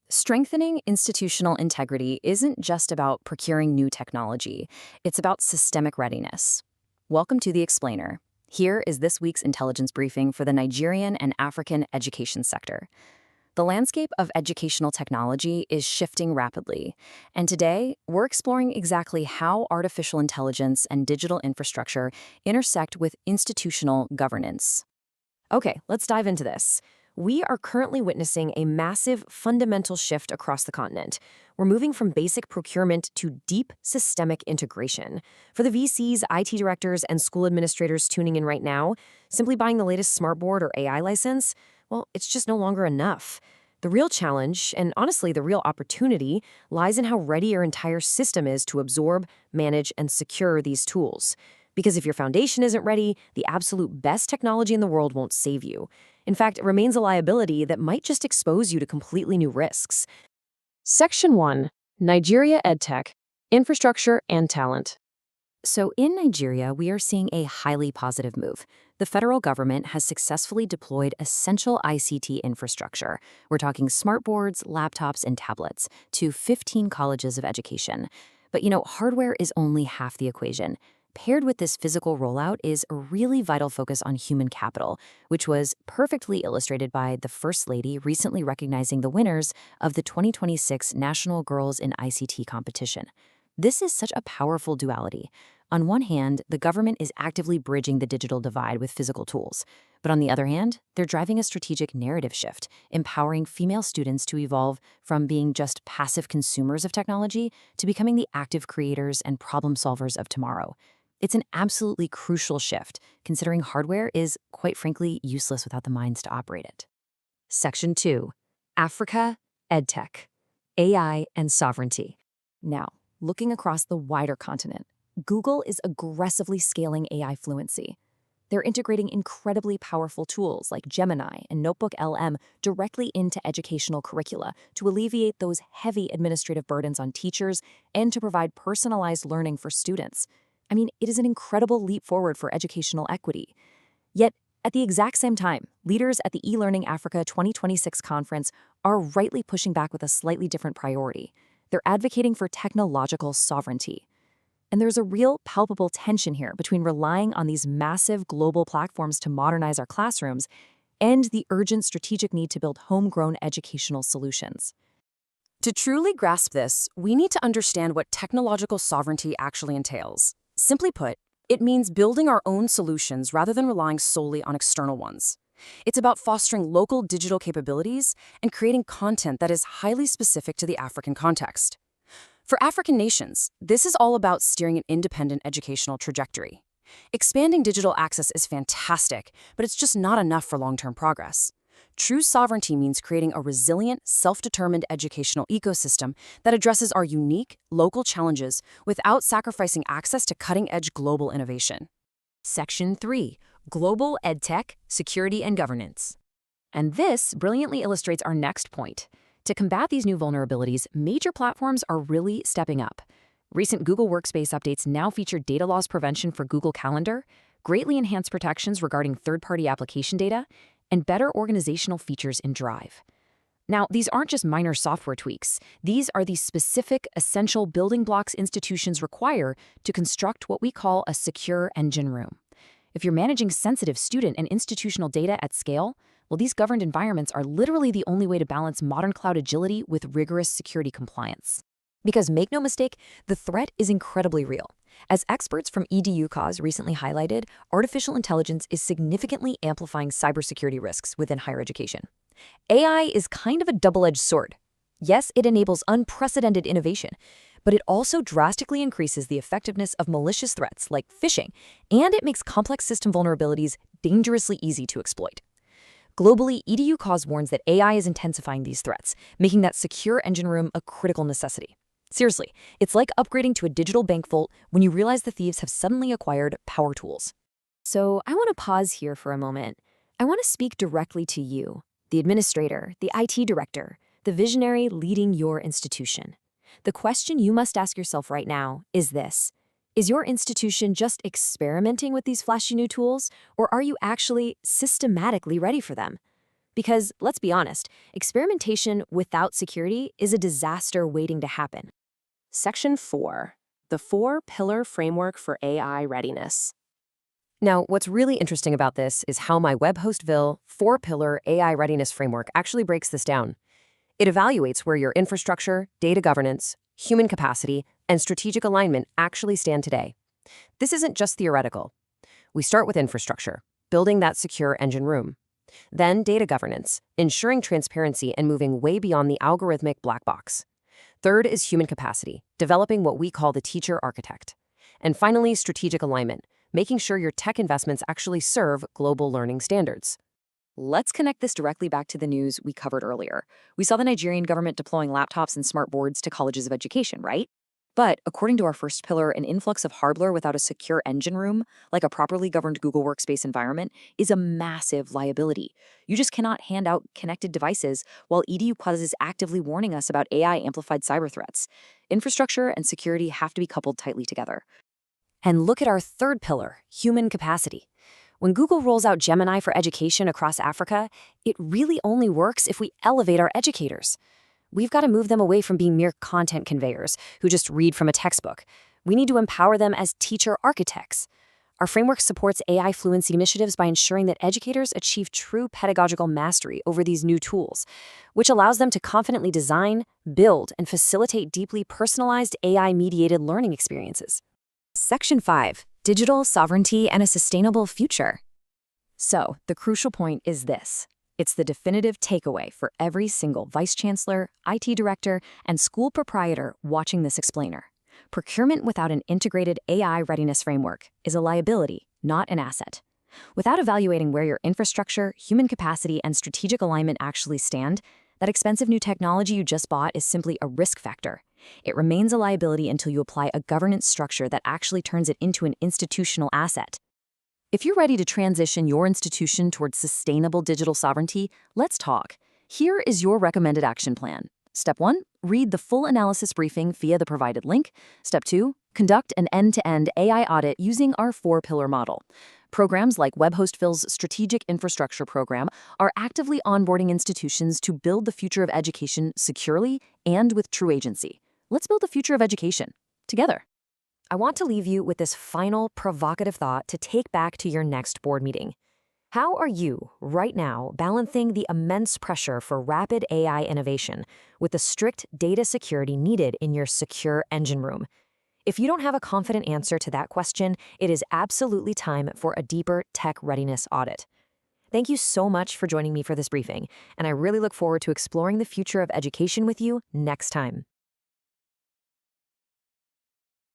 Strengthening institutional integrity isn't just about procuring new technology, it's about systemic readiness. Welcome to The Explainer. Here is this week's intelligence briefing for the Nigerian and African education sector. The landscape of educational technology is shifting rapidly, and today we're exploring exactly how artificial intelligence and digital infrastructure intersect with institutional governance. Okay, let's dive into this. We are currently witnessing a massive fundamental shift across the continent. We're moving from basic procurement to deep systemic integration. For the VCs, IT directors, and school administrators tuning in right now, simply buying the latest smartboard or AI license, well, it's just no longer enough. The real challenge, and honestly the real opportunity, lies in how ready your entire system is to absorb, manage, and secure these tools. Because if your foundation isn't ready, the absolute best technology in the world won't save you. In fact, it remains a liability that might just expose you to completely new risks. Section 1. Nigeria EdTech, Infrastructure and Talent. So in Nigeria, we are seeing a highly positive move. The federal government has successfully deployed essential ICT infrastructure. We're talking smartboards, laptops, and tablets to 15 colleges of education. But hardware is only half the equation. Paired with this physical rollout is a really vital focus on human capital, which was perfectly illustrated by the First Lady recently recognizing the winners of the 2026 National Girls in ICT competition. This is such a powerful duality. On one hand, the government is actively bridging the digital divide with physical tools. But on the other hand, they're driving a strategic narrative shift, empowering female students to evolve from being just passive consumers of technology to becoming the active creators and problem solvers of tomorrow. It's an absolutely crucial shift, considering hardware is, quite frankly, useless without the minds to operate it. Section 2. Africa, EdTech, AI and Sovereignty. Now, looking across the wider continent, Google is aggressively scaling AI fluency. They're integrating incredibly powerful tools like Gemini and Notebook LM directly into educational curricula to alleviate those heavy administrative burdens on teachers and to provide personalized learning for students. It is an incredible leap forward for educational equity. Yet, at the exact same time, leaders at the eLearning Africa 2026 conference are rightly pushing back with a slightly different priority. They're advocating for technological sovereignty. And there's a real palpable tension here between relying on these massive global platforms to modernize our classrooms and the urgent strategic need to build homegrown educational solutions. To truly grasp this, we need to understand what technological sovereignty actually entails. Simply put, it means building our own solutions rather than relying solely on external ones. It's about fostering local digital capabilities and creating content that is highly specific to the African context. For African nations, this is all about steering an independent educational trajectory. Expanding digital access is fantastic, but it's just not enough for long-term progress. True sovereignty means creating a resilient, self-determined educational ecosystem that addresses our unique, local challenges without sacrificing access to cutting-edge global innovation. Section 3. Global EdTech, Security and Governance. And this brilliantly illustrates our next point. To combat these new vulnerabilities, major platforms are really stepping up. Recent Google Workspace updates now feature data loss prevention for Google Calendar, greatly enhanced protections regarding third-party application data, and better organizational features in Drive. Now, these aren't just minor software tweaks. These are the specific, essential building blocks institutions require to construct what we call a secure engine room. If you're managing sensitive student and institutional data at scale, well, these governed environments are literally the only way to balance modern cloud agility with rigorous security compliance. Because make no mistake, the threat is incredibly real. As experts from EduCause recently highlighted, artificial intelligence is significantly amplifying cybersecurity risks within higher education. AI is kind of a double-edged sword. Yes, it enables unprecedented innovation, but it also drastically increases the effectiveness of malicious threats like phishing, and it makes complex system vulnerabilities dangerously easy to exploit. Globally, EduCause warns that AI is intensifying these threats, making that secure engine room a critical necessity. Seriously, it's like upgrading to a digital bank vault when you realize the thieves have suddenly acquired power tools. So I want to pause here for a moment. I want to speak directly to you, the administrator, the IT director, the visionary leading your institution. The question you must ask yourself right now is this: is your institution just experimenting with these flashy new tools, or are you actually systematically ready for them? Because, let's be honest, experimentation without security is a disaster waiting to happen. Section 4. The 4-Pillar Framework for AI Readiness. Now, what's really interesting about this is how my Webhostville 4-Pillar AI Readiness Framework actually breaks this down. It evaluates where your infrastructure, data governance, human capacity, and strategic alignment actually stand today. This isn't just theoretical. We start with infrastructure, building that secure engine room. Then data governance, ensuring transparency and moving way beyond the algorithmic black box. Third is human capacity, developing what we call the teacher architect. And finally, strategic alignment, making sure your tech investments actually serve global learning standards. Let's connect this directly back to the news we covered earlier. We saw the Nigerian government deploying laptops and smart boards to colleges of education, right? But according to our first pillar, an influx of hardware without a secure engine room, like a properly governed Google Workspace environment, is a massive liability. You just cannot hand out connected devices while EduPlus is actively warning us about AI-amplified cyber threats. Infrastructure and security have to be coupled tightly together. And look at our third pillar, human capacity. When Google rolls out Gemini for education across Africa, it really only works if we elevate our educators. We've got to move them away from being mere content conveyors who just read from a textbook. We need to empower them as teacher architects. Our framework supports AI fluency initiatives by ensuring that educators achieve true pedagogical mastery over these new tools, which allows them to confidently design, build, and facilitate deeply personalized AI-mediated learning experiences. Section 5. Digital sovereignty and a sustainable future. So, the crucial point is this. It's the definitive takeaway for every single vice chancellor, IT director, and school proprietor watching this explainer. Procurement without an integrated AI readiness framework is a liability, not an asset. Without evaluating where your infrastructure, human capacity, and strategic alignment actually stand, that expensive new technology you just bought is simply a risk factor. It remains a liability until you apply a governance structure that actually turns it into an institutional asset. If you're ready to transition your institution towards sustainable digital sovereignty, let's talk. Here is your recommended action plan. Step 1, read the full analysis briefing via the provided link. Step 2, conduct an end-to-end AI audit using our 4-pillar model. Programs like Webhostville's Strategic Infrastructure Program are actively onboarding institutions to build the future of education securely and with true agency. Let's build the future of education together. I want to leave you with this final provocative thought to take back to your next board meeting. How are you, right now, balancing the immense pressure for rapid AI innovation with the strict data security needed in your secure engine room? If you don't have a confident answer to that question, it is absolutely time for a deeper tech readiness audit. Thank you so much for joining me for this briefing, and I really look forward to exploring the future of education with you next time.